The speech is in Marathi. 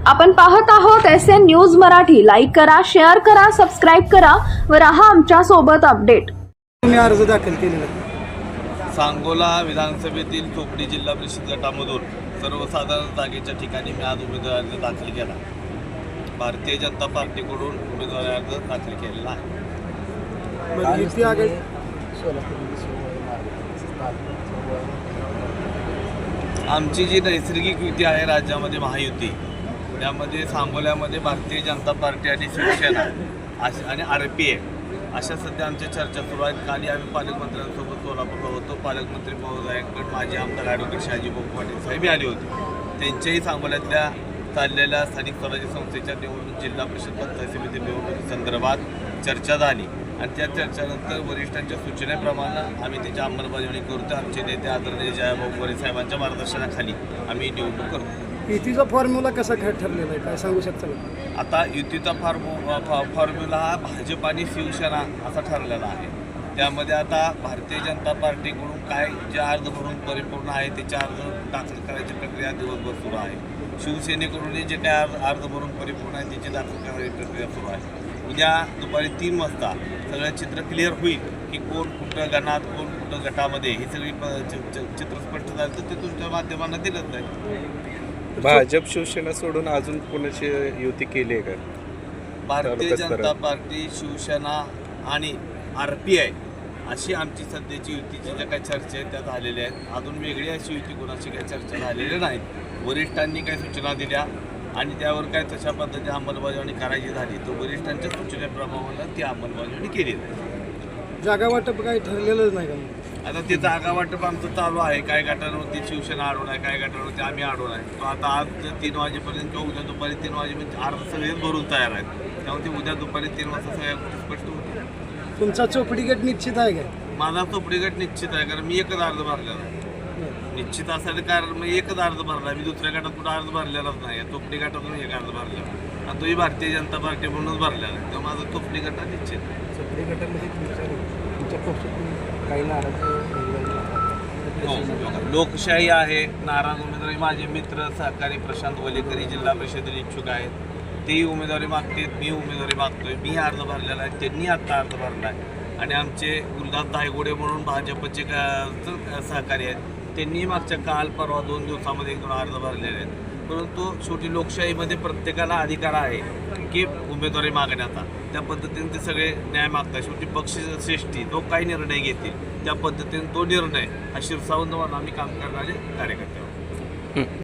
आपण पाहत आहोत SN न्यूज मराठी. लाईक करा, शेअर करा, सबस्क्राईब करा व रहा आमच्या सोबत अपडेट. तुम्ही अर्ज दाखल केलेला सांगोला विधानसभेतील चोपडी जिल्हा परिषद गटामधून सर्वसाधारण जागेच्या ठिकाणी मी आज उमेदवारी अर्ज दाखल केला. भारतीय जनता पार्टीकडून उमेदवारी अर्ज दाखल केलेला आहे. आमची जी नैसर्गिक युती आहे राज्यामध्ये महायुती, त्यामध्ये सांगोल्यामध्ये भारतीय जनता पार्टी आणि शिवसेना आणि RPI अशा सध्या आमच्या चर्चा सुरू आहेत. काली आम्ही पालकमंत्र्यांसोबत सोलापूरला होतो. पालकमंत्री महोदयांकडे माजी आमदार ॲडव्होकेट शहाजीभाऊ पाटील साहेब आले होते. त्यांच्याही सांगोल्यातल्या चाललेल्या स्थानिक स्वराज्य संस्थेच्या निवडणूक, जिल्हा परिषद पंचायत समिती निवडणुकीसंदर्भात चर्चा झाली आणि त्या चर्चेनंतर वरिष्ठांच्या सूचनेप्रमाणे आम्ही त्याची अंमलबजावणी करतो. आमचे नेते आदरणीय जयाभाऊ गोरे साहेबांच्या मार्गदर्शनाखाली आम्ही निवडणूक करतो. युतीचा फॉर्म्युला कसा ठरलेला आहे, काय सांगू शकता? आता युतीचा फॉर्म्युला हा भाजप आणि शिवसेना असा ठरलेला आहे. त्यामध्ये आता भारतीय जनता पार्टीकडून काय जे अर्ज भरून परिपूर्ण आहे त्याचे अर्ज दाखल करायची प्रक्रिया दिवसभर सुरू आहे. शिवसेनेकडूनही जे काय अर्ज भरून परिपूर्ण आहे त्याची दाखल करायची प्रक्रिया सुरू आहे. उद्या दुपारी 3 वाजता सगळं चित्र क्लिअर होईल की कोण कुठं गणात, कोण कुठं गटामध्ये, ही सगळी चित्र स्पष्ट झालं तर ते तुमच्या माध्यमांना दिलं जाईल. भाजप शिवसेना सोडून अजून कोणाची युती केली आहे का? भारतीय जनता पार्टी, शिवसेना आणि RPI अशी आमची सध्याची युतीची ज्या काही चर्चा आहेत त्या झालेल्या आहेत. अजून वेगळी अशी युती कोणाची काही चर्चा झालेल्या नाहीत. वरिष्ठांनी काही सूचना दिल्या आणि त्यावर काय तशा पद्धतीने अंमलबजावणी करायची झाली तर वरिष्ठांच्या सूचनेप्रमाणे ती अंमलबजावणी केली जाईल. जागा वाटप काही ठरलेलंच नाही का? आता ते जागा वाटप आमचं चालू आहे. काही गटांवरती शिवसेना अडवून आहे, काही गटांवरती आम्ही अडवून आहे. तो आता आज 3 वाजेपर्यंत किंवा उद्या दुपारी 3 वाजेपर्यंत अर्ज सगळे भरून तयार आहेत. त्यामुळे ते उद्या दुपारी 3 वाजता सगळ्या गोष्टी स्पष्ट होतील. तुमचा चोपडी गट निश्चित आहे का? माझा चोपडी गट निश्चित आहे, कारण मी एकच अर्ज भरलेला आहे. निश्चित असायचं कारण मी एकच अर्ज भरला आहे. मी दुसऱ्या गटात कुठं अर्ज भरलेलाच नाही. चोपडी गटातून एक अर्ज भरलेला आणि तोही भारतीय जनता पार्टी म्हणूनच भरलेला आहे. तेव्हा माझा चोपडी गट हा निश्चित. चोपडी गटामध्ये तुमच्या पक्षातून काही नाराज लोकशाही आहे. नाराज उमेदवारी माझे मित्र सहकारी प्रशांत वलेकरी जिल्हा परिषदेला इच्छुक आहेत. तेही उमेदवारी मागतात, मी उमेदवारी मागतोय. मी अर्ज भरलेला आहे, त्यांनी आत्ता अर्ज भरला आहे. आणि आमचे गुलदास धायगुडे म्हणून भाजपचे सहकारी आहेत, त्यांनी मागच्या काल परवा 2 दिवसामध्ये 1-2 अर्ज भरलेले आहेत. परंतु शेवटी लोकशाहीमध्ये प्रत्येकाला अधिकार आहे की उमेदवारी मागण्याचा. त्या पद्धतीने ते सगळे न्याय मागतात. शेवटी पक्षश्रेष्ठी जो काही निर्णय घेतील त्या पद्धतीने तो निर्णय हा शिरसावून आम्ही काम करणारे कार्यकर्ते आहोत.